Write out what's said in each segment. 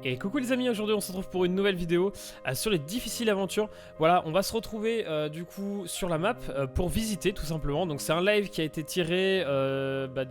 Et coucou les amis, aujourd'hui on se retrouve pour une nouvelle vidéo sur les difficiles aventures. Voilà, on va se retrouver du coup sur la map pour visiter tout simplement. Donc c'est un live qui a été tiré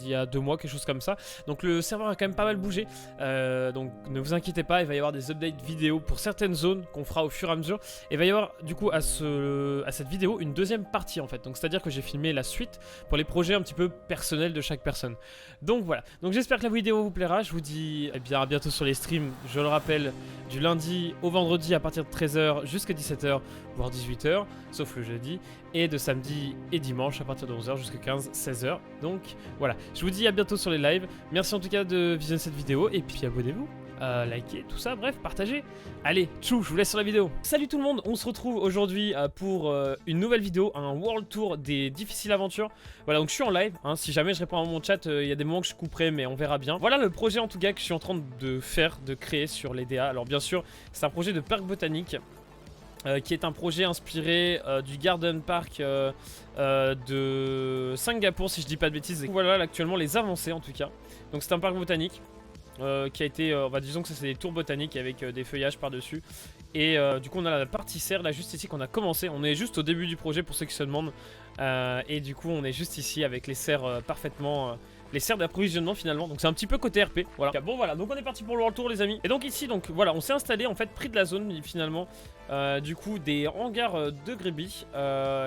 d'il y a 2 mois, quelque chose comme ça. Donc le serveur a quand même pas mal bougé, donc ne vous inquiétez pas, il va y avoir des updates vidéo pour certaines zones qu'on fera au fur et à mesure. Et il va y avoir du coup à cette vidéo une deuxième partie en fait. Donc c'est à dire que j'ai filmé la suite pour les projets un petit peu personnels de chaque personne. Donc voilà, donc j'espère que la vidéo vous plaira. Je vous dis bien à bientôt sur les streams. Je le rappelle, du lundi au vendredi à partir de 13 h jusqu'à 17 h, voire 18 h, sauf le jeudi, et de samedi et dimanche à partir de 11 h jusqu'à 15-16 h. Donc voilà, je vous dis à bientôt sur les lives. Merci en tout cas de visionner cette vidéo, et puis abonnez-vous. Likez, tout ça, bref, partagez. Allez, tchou, je vous laisse sur la vidéo. Salut tout le monde, on se retrouve aujourd'hui pour une nouvelle vidéo, un world tour des difficiles aventures. Voilà, donc je suis en live, hein, si jamais je réponds à mon chat, il y a des moments que je couperai, mais on verra bien. Voilà le projet en tout cas que je suis en train de créer sur les DA. Alors bien sûr, c'est un projet de parc botanique. Qui est un projet inspiré du Garden Park de Singapour, si je dis pas de bêtises. Et voilà actuellement les avancées en tout cas. Donc c'est un parc botanique qui a été, disons que ça c'est des tours botaniques avec des feuillages par dessus. Et du coup on a la partie serre là juste ici qu'on a commencé. On est juste au début du projet pour ceux qui se demandent. Et du coup on est juste ici avec les serres parfaitement... les serres d'approvisionnement finalement, donc c'est un petit peu côté RP, voilà. Bon voilà, donc on est parti pour le retour les amis. Et donc ici, donc voilà, on s'est installé en fait près de la zone finalement, du coup des hangars de Gribby,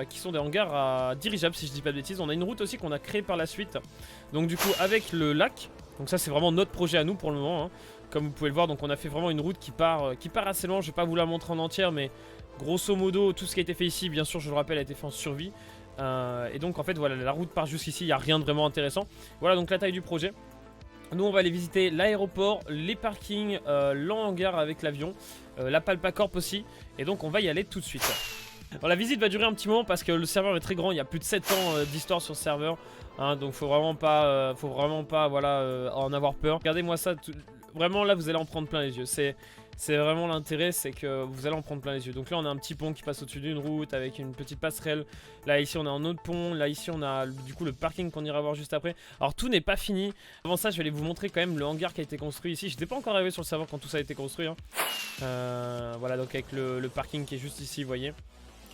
qui sont des hangars à dirigeables si je dis pas de bêtises. On a une route aussi qu'on a créée par la suite, donc du coup avec le lac, donc ça c'est vraiment notre projet à nous pour le moment, hein. Comme vous pouvez le voir, donc on a fait vraiment une route qui part assez loin. Je vais pas vous la montrer en entière, mais grosso modo tout ce qui a été fait ici, bien sûr je le rappelle, a été fait en survie. Et donc en fait voilà, la route part jusqu'ici, il n'y a rien de vraiment intéressant. Voilà donc la taille du projet. Nous on va aller visiter l'aéroport, les parkings, l'hangar avec l'avion, la Palpacorp aussi. Et donc on va y aller tout de suite. Alors, la visite va durer un petit moment parce que le serveur est très grand, il y a plus de 7 ans d'histoire sur ce serveur, hein, donc faut vraiment pas voilà, en avoir peur. Regardez-moi ça, vraiment là vous allez en prendre plein les yeux. C'est vraiment l'intérêt, c'est que vous allez en prendre plein les yeux. Donc là on a un petit pont qui passe au-dessus d'une route avec une petite passerelle. Là ici on a un autre pont, là ici on a du coup le parking qu'on ira voir juste après. Alors tout n'est pas fini. Avant ça je vais aller vous montrer quand même le hangar qui a été construit ici. Je n'étais pas encore arrivé sur le serveur quand tout ça a été construit, hein. Voilà donc avec le parking qui est juste ici, vous voyez.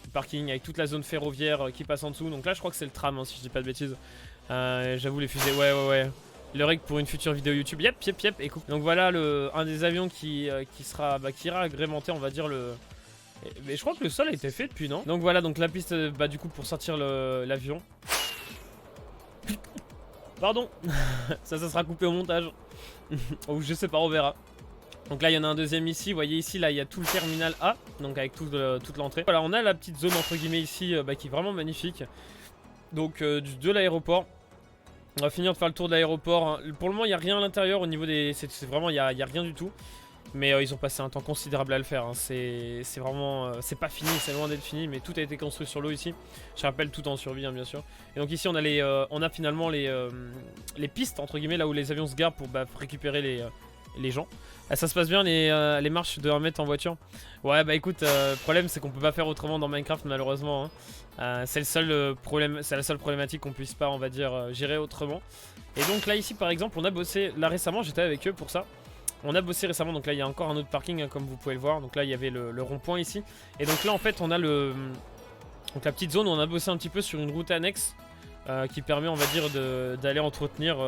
Le parking avec toute la zone ferroviaire qui passe en dessous. Donc là je crois que c'est le tram, hein, si je dis pas de bêtises. J'avoue les fusées, ouais. Le règle pour une future vidéo YouTube, yep, écoute. Donc voilà un des avions qui ira agrémenter, on va dire, le... Mais je crois que le sol a été fait depuis, non? Donc voilà, donc la piste, du coup, pour sortir l'avion. Pardon. ça sera coupé au montage. Ou je sais pas, on verra. Donc là il y en a un deuxième ici, vous voyez ici, là il y a tout le terminal A, donc avec toute l'entrée. Voilà, on a la petite zone entre guillemets ici, qui est vraiment magnifique. Donc de l'aéroport. On va finir de faire le tour de l'aéroport, hein. Pour le moment il n'y a rien à l'intérieur au niveau des... C'est vraiment, il n'y a rien du tout. Mais ils ont passé un temps considérable à le faire, hein. C'est vraiment... c'est pas fini, c'est loin d'être fini, mais tout a été construit sur l'eau ici. Je rappelle, tout en survie, hein, bien sûr. Et donc ici on a finalement les pistes entre guillemets, là où les avions se garent pour récupérer les gens. Ça se passe bien les marches de 1 mètre en voiture. Ouais bah écoute, le problème c'est qu'on peut pas faire autrement dans Minecraft malheureusement, hein. C'est le seul problème, c'est la seule problématique qu'on puisse pas, on va dire, gérer autrement. Et donc là ici par exemple on a bossé, là récemment j'étais avec eux pour ça. On a bossé récemment, donc là il y a encore un autre parking, hein, comme vous pouvez le voir. Donc là il y avait le rond-point ici. Et donc là en fait on a donc la petite zone où on a bossé un petit peu sur une route annexe, qui permet on va dire d'aller entretenir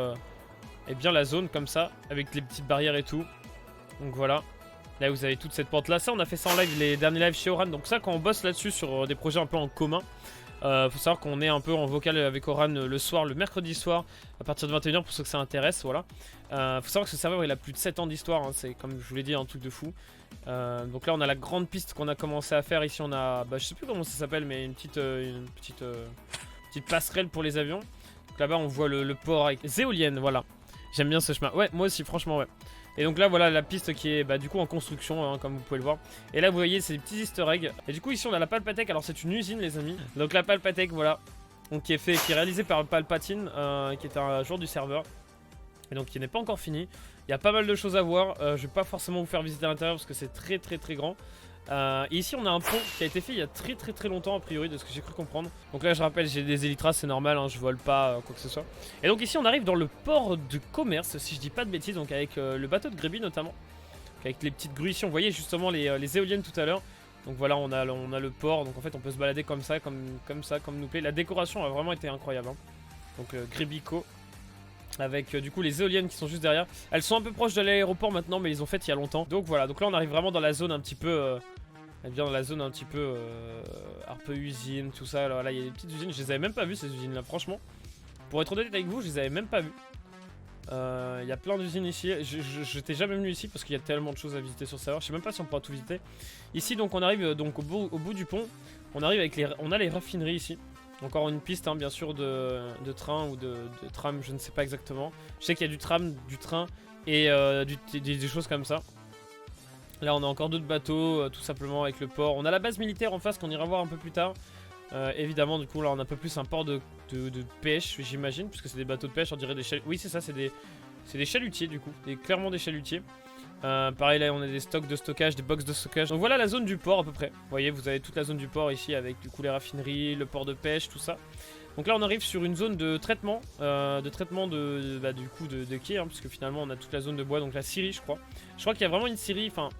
et bien la zone comme ça, avec les petites barrières et tout. Donc voilà, là vous avez toute cette porte là. Ça on a fait ça en live, les derniers lives chez Oran. Donc ça quand on bosse là-dessus sur des projets un peu en commun, faut savoir qu'on est un peu en vocal avec Oran le soir, le mercredi soir, à partir de 21 h pour ceux que ça intéresse, voilà. Faut savoir que ce serveur il a plus de 7 ans d'histoire, hein, c'est comme je vous l'ai dit un truc de fou. Donc là on a la grande piste qu'on a commencé à faire. Ici on a, je sais plus comment ça s'appelle, mais une petite passerelle pour les avions. Donc là-bas on voit le port avec les éoliennes, voilà. J'aime bien ce chemin, ouais moi aussi franchement ouais. Et donc là voilà la piste qui est du coup en construction, hein, comme vous pouvez le voir. Et là vous voyez c'est des petits easter eggs. Et du coup ici on a la Palpatech, alors c'est une usine les amis. Donc la Palpatech voilà, donc qui est réalisée par Palpatine, qui est un joueur du serveur. Et donc qui n'est pas encore fini. Il y a pas mal de choses à voir, je vais pas forcément vous faire visiter l'intérieur parce que c'est très grand. Et ici on a un pont qui a été fait il y a très longtemps a priori, de ce que j'ai cru comprendre. Donc là je rappelle j'ai des Elytras, c'est normal, hein, je vole pas quoi que ce soit. Et donc ici on arrive dans le port de commerce si je dis pas de bêtises, donc avec le bateau de Gribby notamment. avec les petites grues ici. On voyait justement les éoliennes tout à l'heure. Donc voilà, on a le port, donc en fait on peut se balader comme ça, comme nous plaît. La décoration a vraiment été incroyable, hein. Donc Grébico, avec du coup les éoliennes qui sont juste derrière. Elles sont un peu proches de l'aéroport maintenant, mais ils ont fait il y a longtemps. Donc voilà, donc là on arrive vraiment dans la zone un petit peu... bien dans la zone un peu usine, tout ça. Alors là il y a des petites usines, je les avais même pas vues ces usines là, franchement. Pour être honnête avec vous, je les avais même pas vues. Il y a plein d'usines ici. Je n'étais jamais venu ici parce qu'il y a tellement de choses à visiter sur le serveur. Je sais même pas si on pourra tout visiter. Ici donc on arrive donc au bout du pont. On arrive avec on a les raffineries ici. Encore une piste hein, bien sûr de train ou de tram, je ne sais pas exactement. Je sais qu'il y a du tram, du train et des choses comme ça. Là on a encore d'autres bateaux tout simplement avec le port. On a la base militaire en face qu'on ira voir un peu plus tard. Évidemment du coup là on a un peu plus un port de pêche j'imagine, puisque c'est des bateaux de pêche, on dirait des chalutiers. Oui c'est ça, c'est des chalutiers du coup, clairement des chalutiers. Pareil là on a des stocks de stockage, des box de stockage. Donc voilà la zone du port à peu près. Vous voyez, vous avez toute la zone du port ici avec du coup les raffineries, le port de pêche, tout ça. Donc là on arrive sur une zone de traitement, du coup de quai, hein, puisque finalement on a toute la zone de bois, donc la scierie je crois. Je crois qu'il y a vraiment une scierie, enfin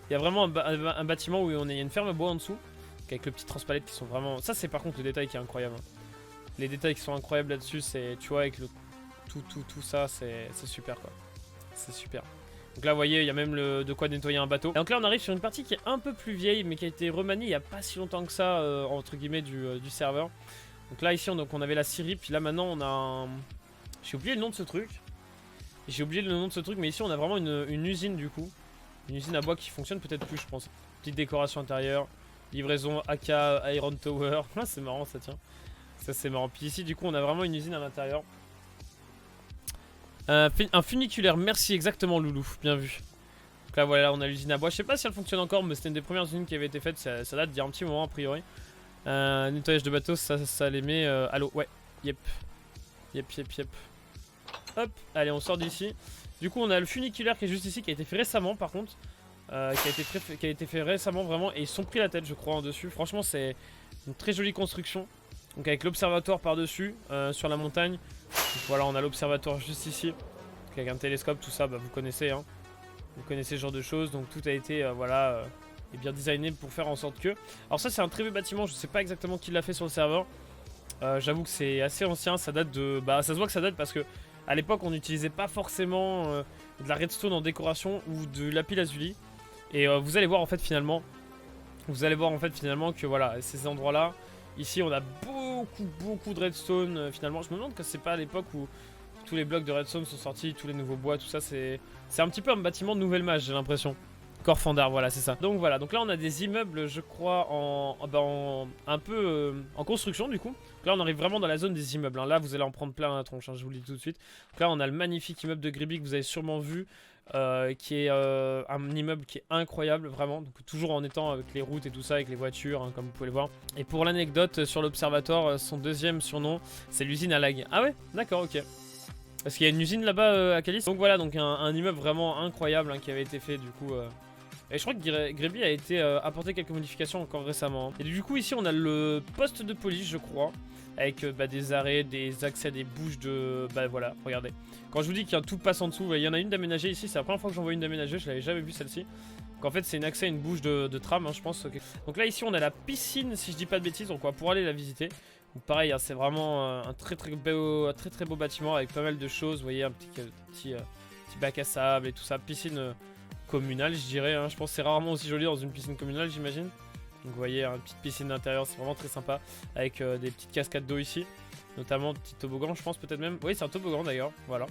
il y a vraiment un bâtiment où il y a une ferme à bois en dessous. Avec le petit transpalette qui sont vraiment... Ça c'est par contre le détail qui est incroyable, hein. Les détails qui sont incroyables là-dessus, c'est... Tu vois avec le... Tout ça, c'est super quoi. C'est super. Donc là vous voyez, il y a même de quoi nettoyer un bateau. Et donc là on arrive sur une partie qui est un peu plus vieille, mais qui a été remaniée il n'y a pas si longtemps que ça, entre guillemets, du serveur. Donc là ici on avait la scierie, puis là maintenant on a un... J'ai oublié le nom de ce truc. Mais ici on a vraiment une usine du coup. Une usine à bois qui fonctionne peut-être plus je pense. Petite décoration intérieure. Livraison AK Iron Tower. Ah, c'est marrant ça, tiens. Ça c'est marrant. Puis ici du coup on a vraiment une usine à l'intérieur. Un funiculaire, merci, exactement Loulou, bien vu. Donc là voilà, on a l'usine à bois. Je sais pas si elle fonctionne encore, mais c'était une des premières usines qui avait été faite. Ça date d'il y a un petit moment a priori. Nettoyage de bateau, ça les met à l'eau. Ouais, yep. Hop, allez on sort d'ici. Du coup on a le funiculaire qui est juste ici, qui a été fait récemment par contre. Qui a été fait récemment vraiment, et ils se sont pris la tête je crois en dessus. Franchement c'est une très jolie construction. Donc avec l'observatoire par dessus sur la montagne. Donc, voilà, on a l'observatoire juste ici. Donc, avec un télescope, tout ça, bah, vous connaissez hein. Vous connaissez ce genre de choses. Donc tout a été et bien designé pour faire en sorte que... Alors ça c'est un très vieux bâtiment, je sais pas exactement qui l'a fait sur le serveur. J'avoue que c'est assez ancien, ça date de... Bah ça se voit que ça date parce que à l'époque on n'utilisait pas forcément de la redstone en décoration ou de lapis lazuli. Et vous allez voir en fait finalement que voilà, ces endroits là, ici on a beaucoup de redstone finalement. Je me demande que c'est pas à l'époque où tous les blocs de redstone sont sortis, tous les nouveaux bois, tout ça, c'est un petit peu un bâtiment de nouvelle mage j'ai l'impression. Corfandar, voilà c'est ça. Donc voilà, donc là on a des immeubles je crois un peu en construction du coup. Donc là on arrive vraiment dans la zone des immeubles, hein. Là vous allez en prendre plein la tronche, hein, je vous le dis tout de suite. Donc là on a le magnifique immeuble de Gribi que vous avez sûrement vu. Qui est un immeuble qui est incroyable vraiment, donc toujours en étant avec les routes et tout ça, avec les voitures hein, comme vous pouvez le voir. Et pour l'anecdote sur l'observatoire, son deuxième surnom c'est l'usine à lag. Ah ouais, d'accord, ok. Parce qu'il y a une usine là-bas à Calice. Donc voilà, donc un immeuble vraiment incroyable hein, qui avait été fait du coup. Et je crois que Gréby a été apporté quelques modifications encore récemment, hein. Et du coup ici on a le poste de police je crois. Avec des arrêts, des accès, des bouches de... Bah voilà, regardez. Quand je vous dis qu'il y a tout passe en dessous, il y en a une d'aménagée ici, c'est la première fois que j'en vois une d'aménagée, je l'avais jamais vue celle-ci. Donc en fait c'est un accès à une bouche de tram, hein, je pense. Okay. Donc là ici on a la piscine, si je dis pas de bêtises, donc on va pouvoir aller la visiter. Donc pareil, hein, c'est vraiment un très beau bâtiment avec pas mal de choses. Vous voyez un petit bac à sable et tout ça. Piscine communale je dirais, hein. Je pense que c'est rarement aussi joli dans une piscine communale j'imagine. Donc vous voyez, une petite piscine d'intérieur, c'est vraiment très sympa. Avec des petites cascades d'eau ici. Notamment petit toboggan, je pense peut-être même. Oui, c'est un toboggan d'ailleurs, voilà.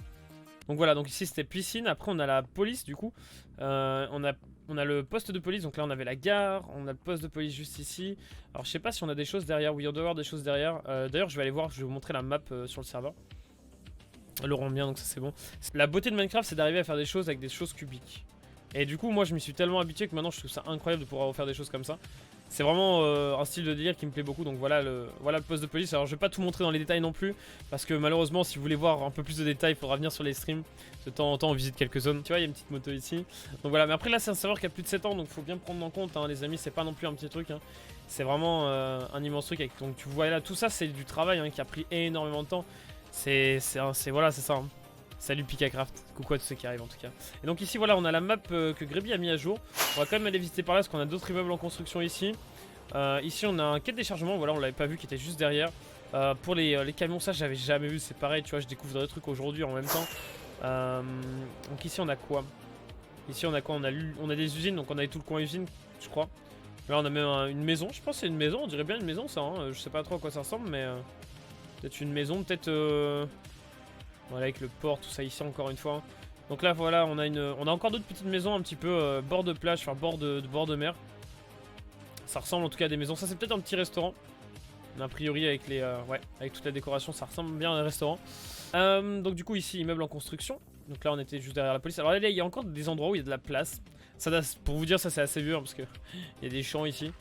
Donc voilà, donc ici c'était piscine. Après on a la police du coup. On a le poste de police, donc là on avait la gare. On a le poste de police juste ici. Alors je sais pas si on a des choses derrière. Oui, on doit avoir des choses derrière. D'ailleurs je vais aller voir, je vais vous montrer la map sur le serveur. Elle rend bien, donc ça c'est bon. La beauté de Minecraft c'est d'arriver à faire des choses avec des choses cubiques. Et du coup moi je m'y suis tellement habitué que maintenant je trouve ça incroyable de pouvoir refaire des choses comme ça. C'est vraiment un style de délire qui me plaît beaucoup. Donc voilà le poste de police. Alors je vais pas tout montrer dans les détails non plus, parce que malheureusement si vous voulez voir un peu plus de détails il faudra venir sur les streams. De temps en temps on visite quelques zones. Tu vois il y a une petite moto ici. Donc voilà, mais après là c'est un serveur qui a plus de 7 ans, donc faut bien prendre en compte hein, les amis. C'est pas non plus un petit truc hein. C'est vraiment un immense truc avec... Donc tu vois là tout ça c'est du travail hein, qui a pris énormément de temps. Voilà c'est ça hein. Salut Pikacraft, coucou à tous ceux qui arrivent en tout cas. Et donc ici voilà on a la map que Greby a mis à jour. On va quand même aller visiter par là parce qu'on a d'autres immeubles en construction ici. Ici on a un quai de déchargement, voilà on l'avait pas vu qui était juste derrière. Pour les camions ça j'avais jamais vu, c'est pareil tu vois je découvre des trucs aujourd'hui en même temps. Donc ici on a quoi? Ici on a quoi? On a des usines, donc on a tout le coin usine je crois. Là on a même une maison, je pense que c'est une maison, on dirait bien une maison ça hein. Je sais pas trop à quoi ça ressemble mais peut-être une maison, peut-être voilà avec le port, tout ça ici encore une fois. Donc là voilà on a encore d'autres petites maisons un petit peu bord de plage, enfin bord de mer. Ça ressemble en tout cas à des maisons, ça c'est peut-être un petit restaurant. A priori avec les ouais, avec toute la décoration ça ressemble bien à un restaurant. Donc du coup ici immeuble en construction. Donc là on était juste derrière la police. Alors là il y a encore des endroits où il y a de la place. Ça, pour vous dire ça c'est assez vieux hein, parce que il y a des champs ici.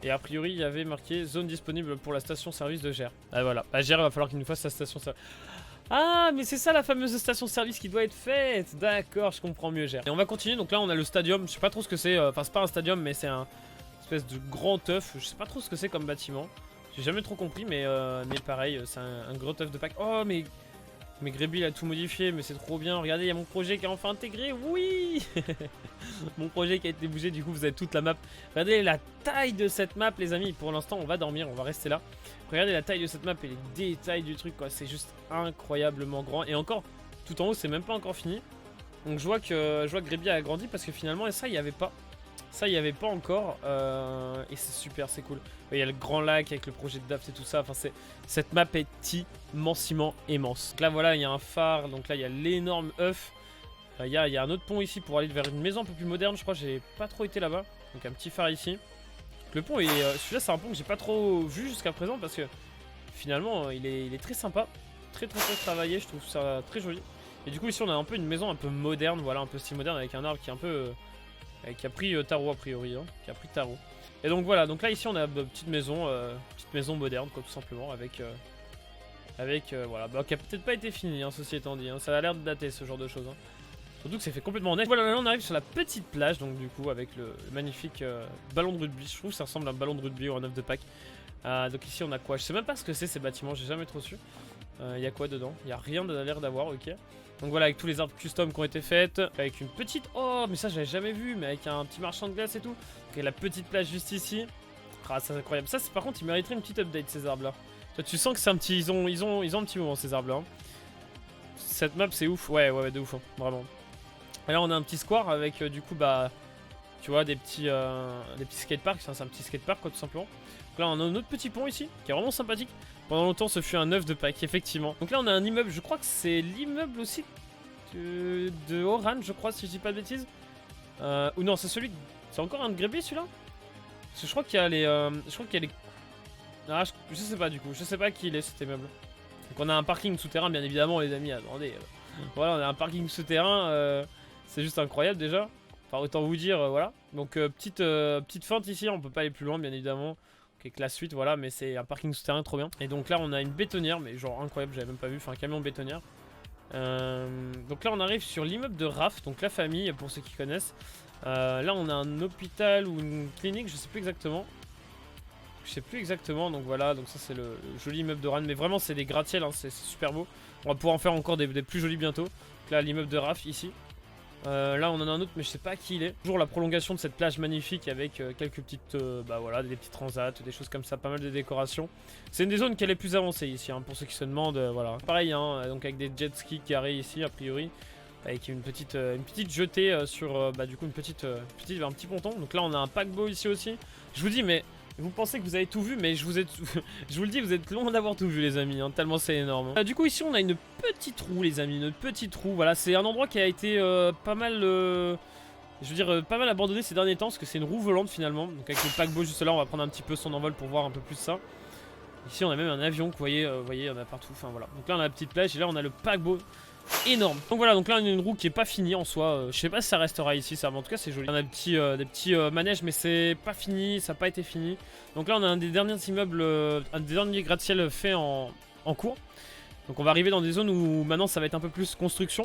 Et a priori il y avait marqué zone disponible pour la station service de Gers. Ah voilà, à Gers il va falloir qu'il nous fasse sa station service. Ah mais c'est ça la fameuse station service qui doit être faite. D'accord, je comprends mieux Gers. Et on va continuer, donc là on a le stadium, je sais pas trop ce que c'est. Enfin c'est pas un stadium mais c'est un espèce de grand œuf. Je sais pas trop ce que c'est comme bâtiment. J'ai jamais trop compris mais pareil c'est un gros œuf de Pâques. Oh mais Greby il a tout modifié mais c'est trop bien. Regardez il y a mon projet qui est enfin intégré. Oui. Mon projet qui a été bougé, du coup vous avez toute la map. Regardez la taille de cette map les amis. Pour l'instant on va dormir, on va rester là. Regardez la taille de cette map et les détails du truc quoi. C'est juste incroyablement grand. Et encore tout en haut c'est même pas encore fini. Donc je vois que Greby a agrandi parce que finalement et ça il n'y avait pas. Ça il n'y avait pas encore et c'est super, c'est cool. Il y a le grand lac avec le projet de Daft et tout ça. Enfin cette map est immensément immense. Donc là voilà il y a un phare, donc là il y a l'énorme œuf. Il y a un autre pont ici pour aller vers une maison un peu plus moderne, je crois, j'ai pas trop été là-bas. Donc un petit phare ici. Donc le pont, celui-là c'est un pont que j'ai pas trop vu jusqu'à présent parce que finalement il est très sympa. Très travaillé, je trouve ça très joli. Et du coup ici on a un peu une maison un peu moderne, voilà un peu style moderne avec un arbre qui est un peu... qui a pris tarot a priori, hein, qui a pris tarot. Et donc voilà, donc là ici on a une petite maison moderne quoi tout simplement avec... voilà, bah, qui a peut-être pas été fini, hein, ceci étant dit, hein. Ça a l'air de dater ce genre de choses. Hein. Surtout que c'est fait complètement net. Voilà, là on arrive sur la petite plage, donc du coup avec le magnifique ballon de rugby. Je trouve que ça ressemble à un ballon de rugby ou un œuf de Pâques. Donc ici on a quoi? Je sais même pas ce que c'est ces bâtiments, j'ai jamais trop su. Il y a quoi dedans? Il y a rien de l'air d'avoir, ok. Donc voilà, avec tous les arbres custom qui ont été faites, avec une petite... Oh, mais ça j'avais jamais vu, mais avec un petit marchand de glace et tout. Donc la petite plage juste ici. Ah, ça c'est incroyable. Ça, par contre, ils mériteraient une petite update ces arbres là. Toi, tu sens que c'est un petit... Ils ont un petit moment ces arbres là. Hein. Cette map c'est ouf, ouais, de ouf, hein, vraiment. Et là on a un petit square avec du coup bah tu vois des petits skateparks, c'est un petit skatepark quoi tout simplement. Donc là on a un autre petit pont ici qui est vraiment sympathique. Pendant longtemps ce fut un œuf de Pâques effectivement. Donc là on a un immeuble, je crois que c'est l'immeuble aussi de Oran je crois si je dis pas de bêtises. Ou non c'est celui, c'est encore un de Greby celui-là. Parce que je crois qu'il y a les... Ah je sais pas du coup, je sais pas qui il est cet immeuble. Donc on a un parking souterrain bien évidemment les amis, attendez. Voilà on a un parking souterrain, c'est juste incroyable déjà. Enfin autant vous dire voilà. Donc petite feinte ici, on peut pas aller plus loin bien évidemment. Avec la suite voilà, mais c'est un parking souterrain trop bien. Et donc là on a une bétonnière, mais genre incroyable, j'avais même pas vu, enfin un camion bétonnière. Donc là on arrive sur l'immeuble de Raph, donc la famille pour ceux qui connaissent. Là on a un hôpital ou une clinique, je sais plus exactement. Donc voilà, donc ça c'est le joli immeuble de Rennes. Mais vraiment c'est des gratte-ciel, hein, c'est super beau. On va pouvoir en faire encore des plus jolis bientôt. Donc là l'immeuble de Raph ici. Là on en a un autre mais je sais pas qui il est. Toujours la prolongation de cette plage magnifique avec quelques petites, bah voilà, des petits transats, des choses comme ça, pas mal de décorations. C'est une des zones qui est les plus avancées ici, hein, pour ceux qui se demandent, voilà. Pareil, hein, donc avec des jet skis carrés ici a priori. Avec une petite jetée sur, bah du coup un petit ponton. Donc là on a un paquebot ici aussi. Je vous dis mais... Vous pensez que vous avez tout vu, mais je vous le dis, vous êtes loin d'avoir tout vu les amis, hein, tellement c'est énorme. Hein. Du coup ici on a une petite roue les amis, une petite roue, voilà, c'est un endroit qui a été pas mal, pas mal abandonné ces derniers temps, parce que c'est une roue volante finalement. Donc avec le paquebot juste là, on va prendre un petit peu son envol pour voir un peu plus ça. Ici on a même un avion, vous voyez, il y en a partout, enfin voilà. Donc là on a la petite plage et là on a le paquebot. Énorme. Donc voilà, donc là on a une roue qui est pas finie en soi. Je sais pas si ça restera ici, ça, mais en tout cas c'est joli. On a des petits manèges, mais c'est pas fini, ça n'a pas été fini. Donc là on a un des derniers immeubles, un des derniers gratte-ciel fait en cours. Donc on va arriver dans des zones où maintenant ça va être un peu plus construction.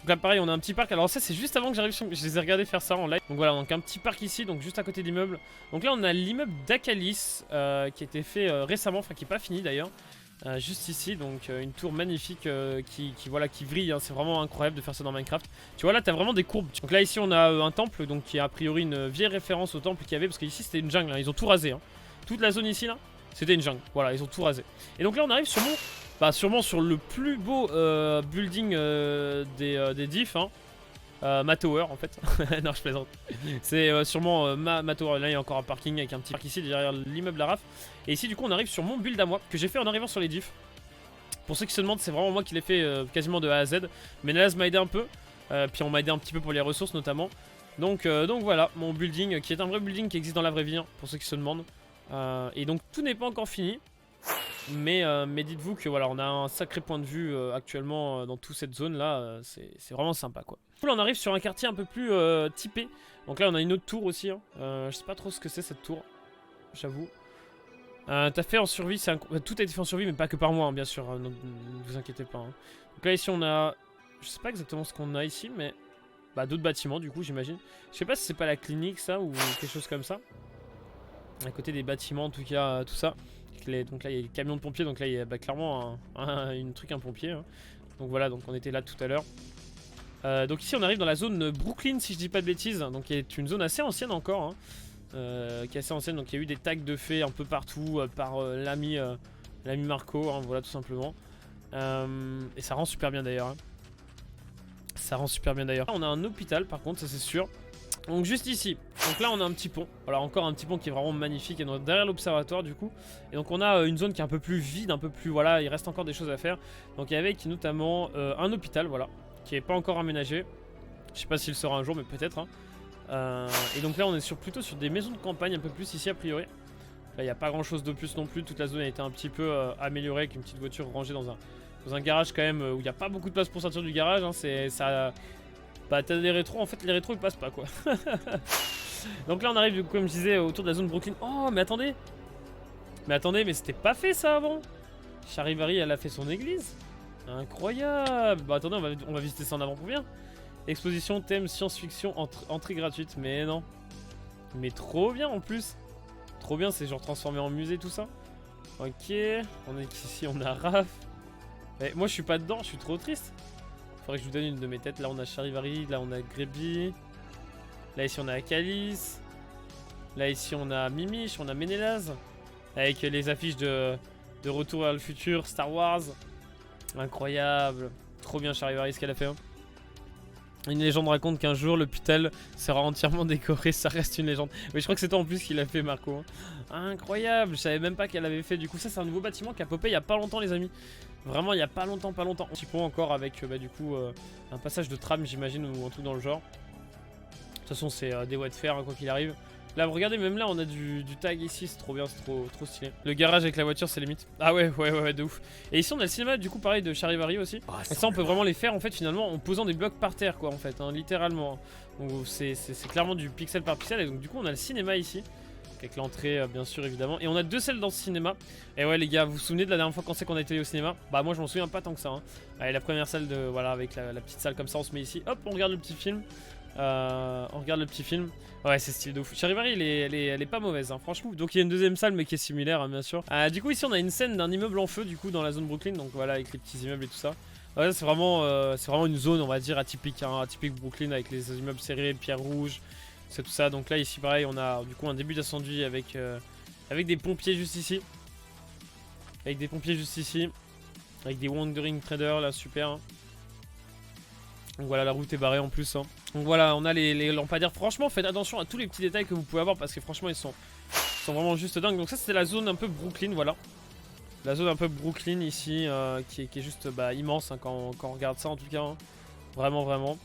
Donc là pareil on a un petit parc, alors ça c'est juste avant que j'arrive sur... Je les ai regardés faire ça en live. Donc voilà, donc un petit parc ici, donc juste à côté de l'immeuble. Donc là on a l'immeuble d'Akalis qui a été fait récemment, enfin qui est pas fini d'ailleurs. juste ici, donc une tour magnifique voilà, qui brille, hein. C'est vraiment incroyable de faire ça dans Minecraft. Tu vois là t'as vraiment des courbes. Donc là ici on a un temple, donc qui est a priori une vieille référence au temple qu'il y avait, parce qu'ici c'était une jungle, hein. Ils ont tout rasé, hein. Toute la zone ici là, c'était une jungle, voilà, ils ont tout rasé. Et donc là on arrive sûrement sur le plus beau building des diffs, hein. Ma tower en fait. Non, je plaisante. C'est sûrement ma tower. Là il y a encore un parking avec un petit parc ici derrière l'immeuble Araf. Et ici du coup on arrive sur mon build à moi que j'ai fait en arrivant sur les diffs. Pour ceux qui se demandent, c'est vraiment moi qui l'ai fait quasiment de A à Z. Menelaz m'a aidé un peu, puis on m'a aidé un petit peu pour les ressources notamment. Donc voilà, mon building qui est un vrai building qui existe dans la vraie vie, hein, pour ceux qui se demandent. Et donc tout n'est pas encore fini. Mais dites-vous que voilà, on a un sacré point de vue actuellement dans toute cette zone là, c'est vraiment sympa quoi. Là on arrive sur un quartier un peu plus typé. Donc là on a une autre tour aussi, hein. Je sais pas trop ce que c'est cette tour, j'avoue. T'as fait en survie, tout a été fait en survie mais pas que par moi, hein, bien sûr, hein, donc ne vous inquiétez pas, hein. Donc là ici on a, je sais pas exactement ce qu'on a ici, mais bah d'autres bâtiments du coup j'imagine. Je sais pas si c'est pas la clinique ça ou quelque chose comme ça. À côté des bâtiments en tout cas, tout ça. Donc là il y a les camions de pompiers, donc là il y a clairement un pompier, hein. Donc voilà, donc on était là tout à l'heure. Donc ici on arrive dans la zone Brooklyn si je dis pas de bêtises, donc qui est une zone assez ancienne encore, hein. Qui est assez ancienne, donc il y a eu des tags de faits un peu partout par l'ami Marco, hein, voilà tout simplement. Et ça rend super bien d'ailleurs, hein. Ça rend super bien d'ailleurs. On a un hôpital par contre, ça c'est sûr. Donc juste ici, donc là on a un petit pont. Alors encore un petit pont qui est vraiment magnifique, et donc derrière l'observatoire du coup. Et donc on a une zone qui est un peu plus vide, un peu plus, voilà, il reste encore des choses à faire. Donc avec notamment un hôpital, voilà, qui est pas encore aménagé. Je sais pas s'il sera un jour, mais peut-être, hein. Et donc là on est plutôt sur des maisons de campagne un peu plus ici a priori. Là il n'y a pas grand chose de plus non plus, toute la zone a été un petit peu améliorée avec une petite voiture rangée dans un garage quand même où il n'y a pas beaucoup de place pour sortir du garage, hein. C'est ça. Bah t'as des rétros, en fait les rétros ils passent pas quoi. Donc là on arrive du coup comme je disais autour de la zone Brooklyn. Oh mais attendez, mais c'était pas fait ça avant. Charivari elle a fait son église. Incroyable. Bah attendez, on va visiter ça en avant-première. Exposition thème science-fiction, entrée gratuite. Mais non, mais trop bien en plus. Trop bien, c'est genre transformé en musée tout ça. Ok, on est ici, on a Raph. Mais moi je suis pas dedans, je suis trop triste. Faudrait que je vous donne une de mes têtes. Là on a Charivari, là on a Greby. Là ici on a Calice. Là ici on a Mimish, on a Menelaz. Avec les affiches de Retour vers le futur, Star Wars. Incroyable. Trop bien Charivari ce qu'elle a fait, hein. Une légende raconte qu'un jour l'hôpital sera entièrement décoré, ça reste une légende. Mais je crois que c'est toi en plus qui l'a fait Marco, hein. Incroyable, je savais même pas qu'elle avait fait. Du coup ça c'est un nouveau bâtiment qui a popé il y a pas longtemps les amis. Vraiment il y a pas longtemps. Un petit pont encore avec du coup un passage de tram j'imagine ou un truc dans le genre. De toute façon c'est des voies de fer, hein, quoi qu'il arrive. Là regardez, même là on a du tag ici, c'est trop bien, c'est trop stylé. Le garage avec la voiture c'est limite. Ah ouais de ouf. Et ici on a le cinéma du coup pareil de Charivari aussi. Oh, et ça on peut vraiment les faire en fait finalement en posant des blocs par terre quoi en fait, hein, littéralement. Donc c'est clairement du pixel par pixel. Et donc du coup on a le cinéma ici. Avec l'entrée bien sûr évidemment. Et on a deux salles dans ce cinéma. Et ouais les gars, vous vous souvenez de la dernière fois quand c'est qu'on a été au cinéma? Bah moi je m'en souviens pas tant que ça, hein. Allez, la première salle de voilà avec la petite salle comme ça, on se met ici. Hop, on regarde le petit film. On regarde le petit film. Ouais c'est stylé de ouf. Charivari elle est pas mauvaise, hein, franchement. Donc il y a une deuxième salle mais qui est similaire, hein, bien sûr. Du coup ici on a une scène d'un immeuble en feu du coup dans la zone Brooklyn. Donc voilà avec les petits immeubles et tout ça. Ouais, c'est vraiment une zone on va dire atypique, hein, atypique Brooklyn avec les immeubles serrés, pierres rouges. C'est tout ça. Donc là ici pareil on a du coup un début d'incendie avec des pompiers juste ici. Avec des Wandering Traders là, super, hein. Donc voilà, la route est barrée en plus, hein. Donc voilà, on a les lampadaires. Franchement, faites attention à tous les petits détails que vous pouvez avoir parce que franchement, ils sont vraiment juste dingues. Donc ça, c'était la zone un peu Brooklyn, voilà. La zone un peu Brooklyn ici, qui est juste immense, hein, quand on regarde ça en tout cas, hein. Vraiment.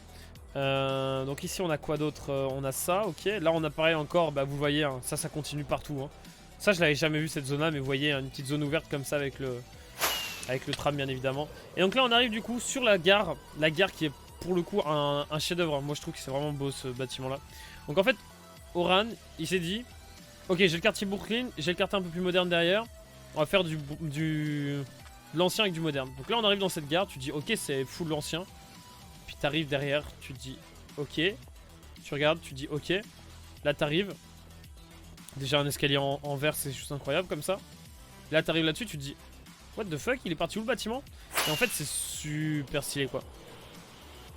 Donc ici, on a quoi d'autre? On a ça, ok. Là, on a pareil encore, vous voyez, hein, ça continue partout, hein. Ça, je l'avais jamais vu cette zone-là, mais vous voyez, hein, une petite zone ouverte comme ça avec le tram, bien évidemment. Et donc là, on arrive du coup sur la gare qui est pour le coup un chef-d'œuvre. Moi je trouve que c'est vraiment beau ce bâtiment là. Donc en fait Oran il s'est dit ok, j'ai le quartier Brooklyn, j'ai le quartier un peu plus moderne derrière. On va faire de l'ancien avec du moderne. Donc là on arrive dans cette gare, tu dis ok c'est full l'ancien. Puis t'arrives derrière, tu dis ok. Tu regardes, tu dis ok. Là t'arrives. Déjà un escalier en verre c'est juste incroyable comme ça. Là t'arrives là-dessus, tu dis What the fuck, il est parti où le bâtiment? Et en fait c'est super stylé quoi.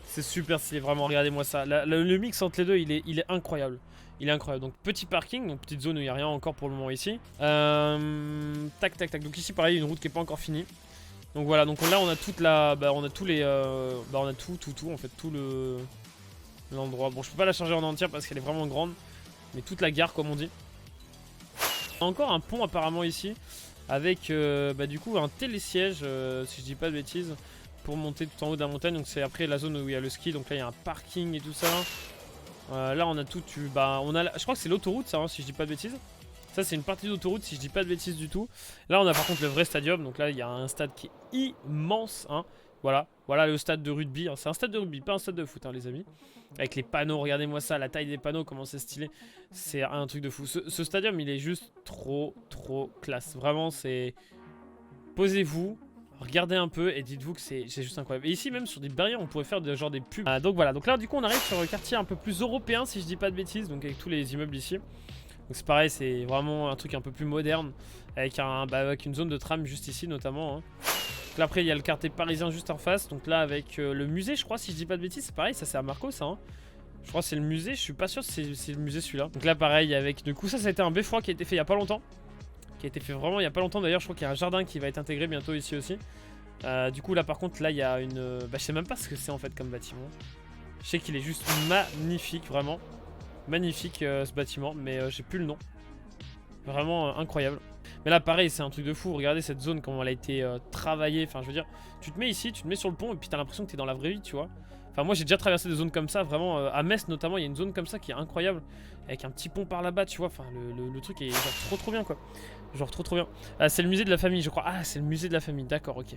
C'est super stylé, vraiment, regardez-moi ça. Le mix entre les deux, il est incroyable. Il est incroyable. Donc petit parking, donc petite zone où il n'y a rien encore pour le moment ici. Tac tac tac. Donc ici pareil, une route qui n'est pas encore finie. Donc voilà, donc là on a toute la. Bah on a tous les. On a tout en fait, tout l'endroit. Bon je peux pas la charger en entière parce qu'elle est vraiment grande. Mais toute la gare comme on dit. On a encore un pont apparemment ici. Avec du coup un télésiège, si je dis pas de bêtises. Pour monter tout en haut de la montagne, donc c'est après la zone où il y a le ski, donc là il y a un parking et tout ça. Là on a tout, je crois que c'est l'autoroute ça, hein, si je dis pas de bêtises. Ça c'est une partie d'autoroute si je dis pas de bêtises du tout. Là on a par contre le vrai stadium, donc là il y a un stade qui est immense, hein. Voilà le stade de rugby, hein. C'est un stade de rugby, pas un stade de foot, hein, les amis. Avec les panneaux, regardez-moi ça, la taille des panneaux, comment c'est stylé. C'est un truc de fou. Ce stadium il est juste trop classe. Vraiment c'est... Posez-vous. Regardez un peu et dites-vous que c'est juste incroyable. Et ici même sur des barrières on pourrait faire genre des pubs. Donc voilà, donc là du coup on arrive sur un quartier un peu plus européen si je dis pas de bêtises. Donc avec tous les immeubles ici. Donc c'est pareil, c'est vraiment un truc un peu plus moderne. Avec, avec une zone de tram juste ici notamment, hein. Donc là après il y a le quartier parisien juste en face. Donc là avec le musée je crois si je dis pas de bêtises. C'est pareil, ça c'est à Marco ça, hein. Je crois que c'est le musée, je suis pas sûr si c'est le musée celui-là. Donc là pareil avec, du coup ça a été un beffroi qui a été fait il y a pas longtemps. Qui a été fait vraiment il y a pas longtemps d'ailleurs. Je crois qu'il y a un jardin qui va être intégré bientôt ici aussi. Du coup là par contre là il y a une... je sais même pas ce que c'est en fait comme bâtiment. Je sais qu'il est juste magnifique, vraiment. Magnifique ce bâtiment, mais j'ai plus le nom. Vraiment incroyable. Mais là pareil c'est un truc de fou, regardez cette zone comment elle a été travaillée. Enfin je veux dire, tu te mets ici, tu te mets sur le pont et puis t'as l'impression que t'es dans la vraie vie, tu vois. Enfin moi j'ai déjà traversé des zones comme ça, vraiment à Metz notamment il y a une zone comme ça qui est incroyable. Avec un petit pont par là-bas, tu vois, enfin le truc est genre trop bien quoi. Genre trop bien. C'est le musée de la famille je crois. Ah c'est le musée de la famille, d'accord, ok.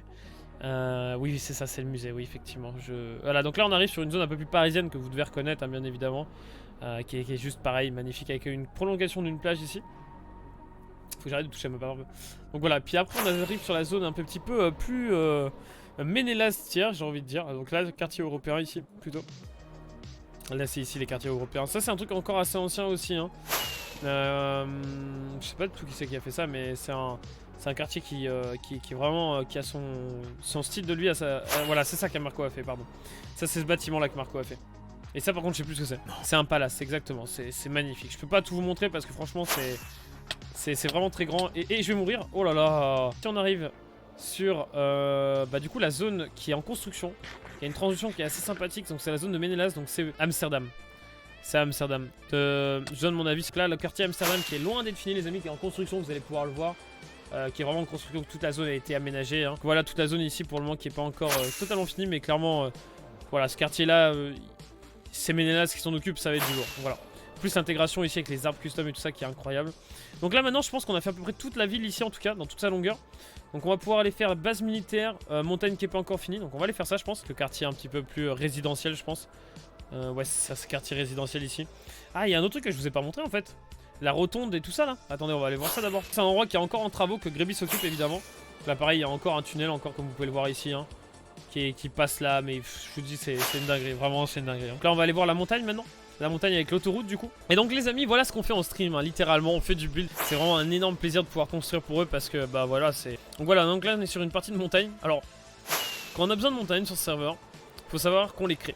Oui c'est ça, c'est le musée, oui effectivement. Voilà donc là on arrive sur une zone un peu plus parisienne que vous devez reconnaître, hein, bien évidemment. Qui est juste pareil, magnifique, avec une prolongation d'une plage ici. Faut que j'arrête de toucher à ma barbe. Donc voilà, puis après on arrive sur la zone un petit peu plus Ménélas-Thiers, j'ai envie de dire. Donc là, quartier européen ici, plutôt. Là, c'est ici les quartiers européens. Ça, c'est un truc encore assez ancien aussi, hein. Je sais pas du tout qui c'est qui a fait ça, mais c'est un quartier qui est vraiment... qui a son style de lui. Voilà, c'est ça que Marco a fait, pardon. Ça, c'est ce bâtiment-là que Marco a fait. Et ça, par contre, je sais plus ce que c'est. C'est un palace, exactement. C'est magnifique. Je peux pas tout vous montrer parce que franchement, c'est vraiment très grand. Et je vais mourir. Oh là là. Si on arrive sur du coup la zone qui est en construction, il y a une transition qui est assez sympathique. Donc c'est la zone de Ménélas, donc c'est Amsterdam. C'est Amsterdam. Je donne mon avis. C'est que là, le quartier Amsterdam qui est loin d'être fini, les amis, qui est en construction, vous allez pouvoir le voir. Qui est vraiment en construction, toute la zone a été aménagée, hein. Voilà, toute la zone ici pour le moment qui est pas encore totalement finie, mais clairement, voilà, ce quartier là, c'est Ménélas qui s'en occupe, ça va être du lourd. Voilà. Plus l'intégration ici avec les arbres custom et tout ça qui est incroyable. Donc là maintenant je pense qu'on a fait à peu près toute la ville ici en tout cas, dans toute sa longueur. Donc on va pouvoir aller faire base militaire, montagne qui est pas encore finie. Donc on va aller faire ça je pense, le quartier un petit peu plus résidentiel je pense. Ouais c'est ça, ce quartier résidentiel ici. Ah il y a un autre truc que je vous ai pas montré en fait. La rotonde et tout ça là. Attendez on va aller voir ça d'abord. C'est un endroit qui est encore en travaux, que Gréby s'occupe évidemment. Là pareil il y a encore un tunnel encore comme vous pouvez le voir ici, hein, qui passe là, mais je vous dis c'est une dinguerie, vraiment c'est une dinguerie. Donc là on va aller voir la montagne maintenant. La montagne avec l'autoroute du coup. Et donc les amis voilà ce qu'on fait en stream, hein. Littéralement on fait du build. C'est vraiment un énorme plaisir de pouvoir construire pour eux parce que voilà c'est... Donc voilà, donc là on est sur une partie de montagne. Alors quand on a besoin de montagne sur ce serveur, faut savoir qu'on les crée.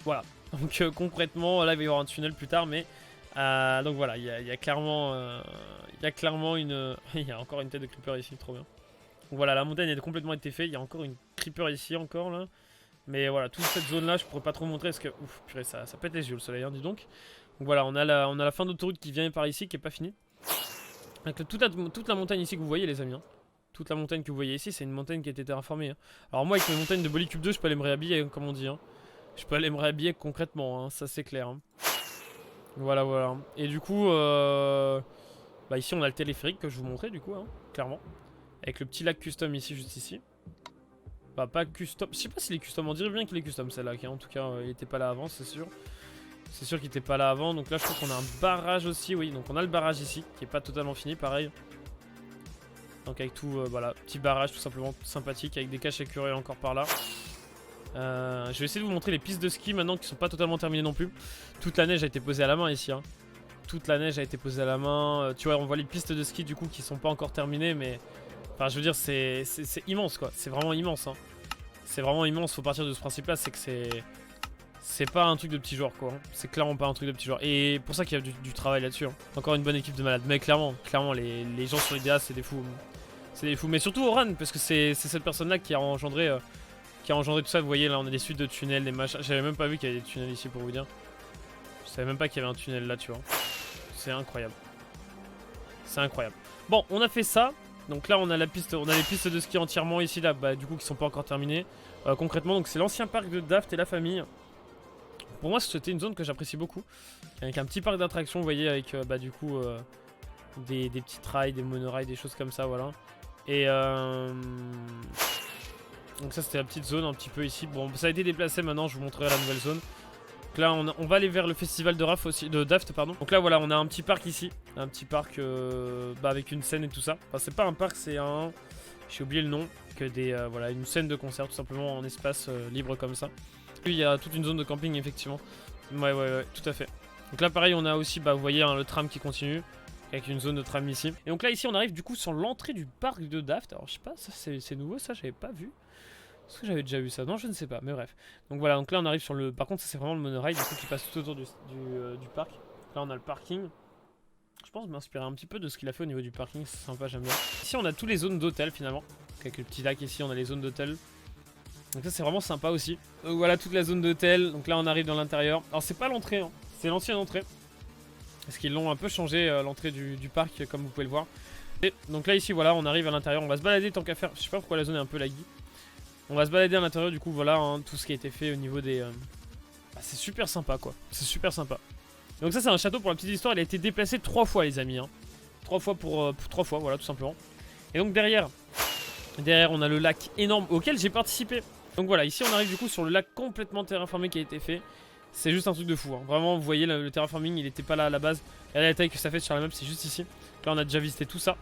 Voilà. Donc concrètement là il va y avoir un tunnel plus tard, mais donc voilà il y a clairement une... il y a encore une tête de creeper ici, trop bien. Donc voilà la montagne a complètement été faite. Il y a encore une creeper ici encore là. Mais voilà, toute cette zone là, je pourrais pas trop montrer parce que ouf, purée, ça pète les yeux le soleil, hein, dis donc. Donc voilà, on a la fin d'autoroute qui vient par ici, qui est pas finie. Avec toute la montagne ici que vous voyez, les amis, hein. Toute la montagne que vous voyez ici, c'est une montagne qui a été terraformée, hein. Alors moi, avec mes montagnes de Bolicube 2, je peux aller me réhabiller, comme on dit, hein. Je peux aller me réhabiller concrètement, hein, ça c'est clair, hein. Voilà. Et du coup, ici on a le téléphérique que je vous montrais, du coup, hein, clairement. Avec le petit lac custom ici, juste ici. Pas custom, je sais pas s'il est custom, on dirait bien qu'il est custom celle-là, en tout cas il était pas là avant c'est sûr. C'est sûr qu'il était pas là avant, donc là je trouve qu'on a un barrage aussi, oui, donc on a le barrage ici, qui est pas totalement fini, pareil. Donc avec tout, voilà, petit barrage tout simplement sympathique, avec des caches écureuils encore par là. Je vais essayer de vous montrer les pistes de ski maintenant qui sont pas totalement terminées non plus. Toute la neige a été posée à la main ici, hein. Toute la neige a été posée à la main, tu vois on voit les pistes de ski du coup qui sont pas encore terminées mais... Enfin, je veux dire, c'est immense, quoi. C'est vraiment immense, hein. C'est vraiment immense. Faut partir de ce principe-là, c'est que c'est pas un truc de petit joueur, quoi. C'est clairement pas un truc de petit joueur. Et pour ça qu'il y a du travail là-dessus. Hein. Encore une bonne équipe de malades. Mais clairement, les gens sur l'IDA, c'est des fous. C'est des fous. Mais surtout Oran, parce que c'est cette personne-là qui a engendré tout ça. Vous voyez, là, on a des suites de tunnels, des machins. J'avais même pas vu qu'il y avait des tunnels ici, pour vous dire. Je savais même pas qu'il y avait un tunnel là, tu vois. C'est incroyable. C'est incroyable. Bon, on a fait ça. Donc là, on a les pistes de ski entièrement ici, là, bah, du coup, qui sont pas encore terminées. Concrètement, donc c'est l'ancien parc de Daft et la famille. Pour moi, c'était une zone que j'apprécie beaucoup. Avec un petit parc d'attractions, vous voyez, avec bah, du coup des petits rails, des monorails, des choses comme ça, voilà. Et donc ça, c'était la petite zone un petit peu ici. Bon, ça a été déplacé maintenant, je vous montrerai la nouvelle zone. Donc là, on va aller vers le festival de Daft, pardon. Donc là, voilà, on a un petit parc ici. Un petit parc bah, avec une scène et tout ça. Enfin, c'est pas un parc, c'est un... J'ai oublié le nom. Que voilà, une scène de concert, tout simplement, en espace libre comme ça. Puis, il y a toute une zone de camping, effectivement. Ouais, tout à fait. Donc là, pareil, on a aussi, bah, vous voyez, hein, le tram qui continue. Avec une zone de tram ici. Et donc là, ici, on arrive du coup sur l'entrée du parc de Daft. Alors, je sais pas, ça c'est nouveau, ça, j'avais pas vu. Est-ce que j'avais déjà vu ça? Non, je ne sais pas, mais bref. Donc voilà, donc là on arrive sur le... Par contre, ça c'est vraiment le monorail du coup qui passe tout autour du parc. Là on a le parking. Je pense m'inspirer un petit peu de ce qu'il a fait au niveau du parking, c'est sympa, j'aime bien. Ici on a toutes les zones d'hôtel finalement. Avec le petit lac ici, on a les zones d'hôtel. Donc ça c'est vraiment sympa aussi. Donc voilà toute la zone d'hôtel. Donc là on arrive dans l'intérieur. Alors c'est pas l'entrée, hein. C'est l'ancienne entrée. Parce qu'ils l'ont un peu changé l'entrée du parc comme vous pouvez le voir. Et donc là ici voilà, on arrive à l'intérieur. On va se balader tant qu'à faire. Je sais pas pourquoi la zone est un peu laggy. On va se balader à l'intérieur du coup, voilà hein, tout ce qui a été fait au niveau des... Bah, c'est super sympa quoi, c'est super sympa. Donc ça c'est un château pour la petite histoire, il a été déplacé 3 fois les amis. Hein. 3 fois pour 3 fois, voilà tout simplement. Et donc derrière on a le lac énorme auquel j'ai participé. Donc voilà, ici on arrive du coup sur le lac complètement terraformé qui a été fait. C'est juste un truc de fou, hein. Vraiment vous voyez le terraforming il était pas là à la base. Regardez la taille que ça fait sur la map, c'est juste ici. Donc là on a déjà visité tout ça.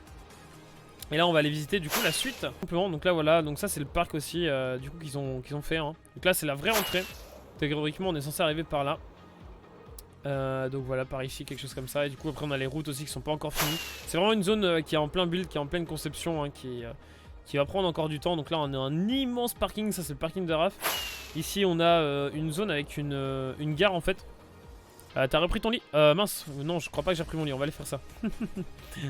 Et là on va aller visiter du coup la suite simplement. Donc là voilà, donc ça c'est le parc aussi du coup qu'ils ont fait hein. Donc là c'est la vraie entrée. Théoriquement on est censé arriver par là. Donc voilà par ici quelque chose comme ça. Et du coup après on a les routes aussi qui sont pas encore finies. C'est vraiment une zone qui est en plein build, qui est en pleine conception hein, qui va prendre encore du temps. Donc là on a un immense parking, ça c'est le parking de Raph. Ici on a une zone avec une gare en fait. T'as repris ton lit? Mince, non je crois pas que j'ai repris mon lit, on va aller faire ça.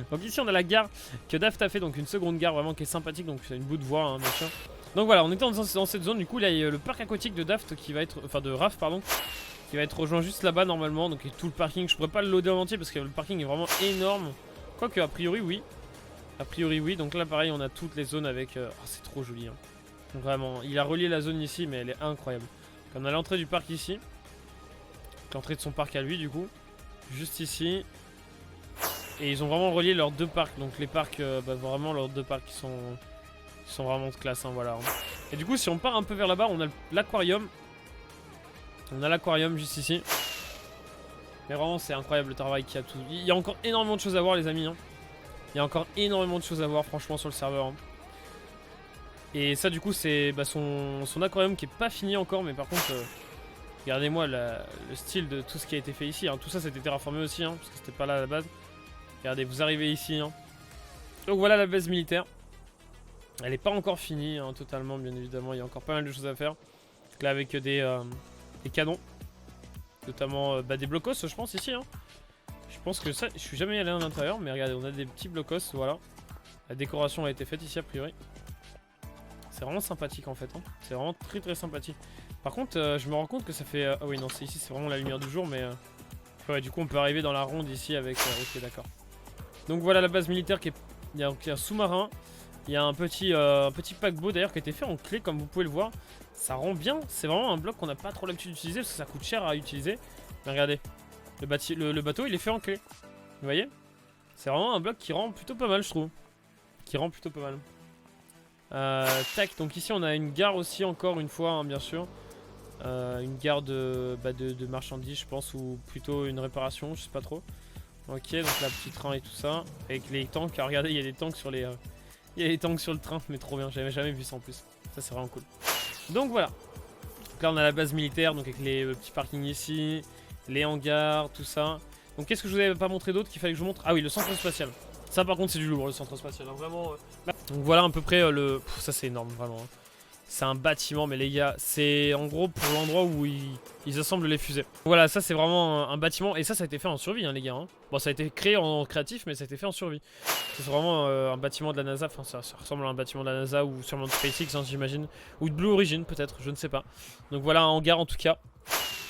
Donc ici on a la gare que Daft a fait, donc une seconde gare vraiment qui est sympathique, donc c'est une bout de voie hein, bien sûr. Donc voilà, on était dans cette zone, du coup là il y a le parc aquatique de Daft qui va être, enfin de Raph pardon, qui va être rejoint juste là-bas normalement, donc tout le parking, je pourrais pas le loader en entier parce que le parking est vraiment énorme. Quoique a priori oui, donc là pareil on a toutes les zones avec, oh, c'est trop joli hein. Donc vraiment, il a relié la zone ici mais elle est incroyable. Donc, on a l'entrée du parc ici. L'entrée de son parc à lui du coup juste ici et ils ont vraiment relié leurs deux parcs, donc les parcs bah, vraiment leurs deux parcs qui sont vraiment de classe hein, voilà. Et du coup si on part un peu vers là-bas on a l'aquarium, juste ici. Mais vraiment c'est incroyable le travail qu'il y a tout. Il y a encore énormément de choses à voir les amis hein. Il y a encore énormément de choses à voir franchement sur le serveur hein. Et ça du coup c'est bah, son aquarium qui est pas fini encore, mais par contre regardez-moi le style de tout ce qui a été fait ici hein. Tout ça c'était terraformé aussi hein, parce que c'était pas là à la base. Regardez, vous arrivez ici hein. Donc voilà la base militaire. Elle est pas encore finie hein, totalement bien évidemment. Il y a encore pas mal de choses à faire. Donc là avec des canons. Notamment bah, des blocos je pense ici hein. Je pense que ça, je suis jamais allé à l'intérieur. Mais regardez, on a des petits blocos, voilà. La décoration a été faite ici a priori. C'est vraiment sympathique en fait hein. C'est vraiment très très sympathique. Par contre je me rends compte que ça fait... Ah oui non c'est ici, c'est vraiment la lumière du jour mais... Ouais du coup on peut arriver dans la ronde ici avec... Ok d'accord. Donc voilà la base militaire qui est... Il y a un sous-marin. Il y a un petit paquebot d'ailleurs qui a été fait en clé comme vous pouvez le voir. Ça rend bien. C'est vraiment un bloc qu'on n'a pas trop l'habitude d'utiliser parce que ça coûte cher à utiliser. Mais regardez. Le bateau il est fait en clé. Vous voyez? C'est vraiment un bloc qui rend plutôt pas mal je trouve. Tac, donc ici on a une gare aussi encore une fois hein, bien sûr. Une gare de marchandises je pense, ou plutôt une réparation, je sais pas trop. Ok, donc là petit train et tout ça. Avec les tanks, alors, regardez il y a des tanks sur les... il y a des tanks sur le train, mais trop bien, j'avais jamais vu ça en plus. Ça c'est vraiment cool. Donc voilà. Donc là on a la base militaire, donc avec les petits parkings ici, les hangars, tout ça. Donc qu'est-ce que je vous avais pas montré d'autre qu'il fallait que je vous montre? Ah oui, le centre spatial. Ça par contre c'est du lourd le centre spatial, hein, vraiment... Donc voilà à peu près le... ça c'est énorme vraiment. Hein. C'est un bâtiment mais les gars, c'est en gros pour l'endroit où ils assemblent les fusées. Voilà, ça c'est vraiment un bâtiment et ça a été fait en survie hein, les gars. Hein. Bon ça a été créé en créatif mais ça a été fait en survie. C'est vraiment un bâtiment de la NASA, enfin ça ressemble à un bâtiment de la NASA ou sûrement de SpaceX hein, j'imagine. Ou de Blue Origin peut-être, je ne sais pas. Donc voilà un hangar en tout cas.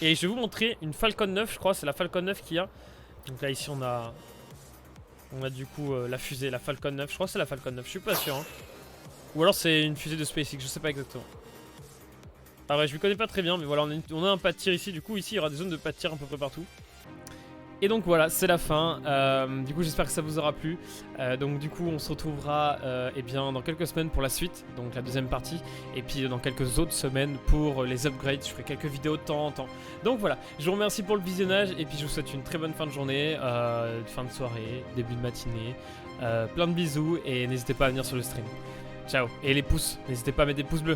Et je vais vous montrer une Falcon 9 je crois, c'est la Falcon 9 qu'il y a. Donc là ici on a du coup la fusée, la Falcon 9, je crois que c'est la Falcon 9, je suis pas sûr hein. Ou alors c'est une fusée de SpaceX, je sais pas exactement. Ah ouais, je me connais pas très bien, mais voilà, on a un pas de tir ici, du coup ici il y aura des zones de pas de tir à peu près partout. Et donc voilà, c'est la fin. Du coup j'espère que ça vous aura plu. Donc du coup on se retrouvera eh bien, dans quelques semaines pour la suite, donc la deuxième partie. Et puis dans quelques autres semaines pour les upgrades, je ferai quelques vidéos de temps en temps. Donc voilà, je vous remercie pour le visionnage et puis je vous souhaite une très bonne fin de journée, fin de soirée, début de matinée. Plein de bisous et n'hésitez pas à venir sur le stream. Ciao. Et les pouces, n'hésitez pas à mettre des pouces bleus.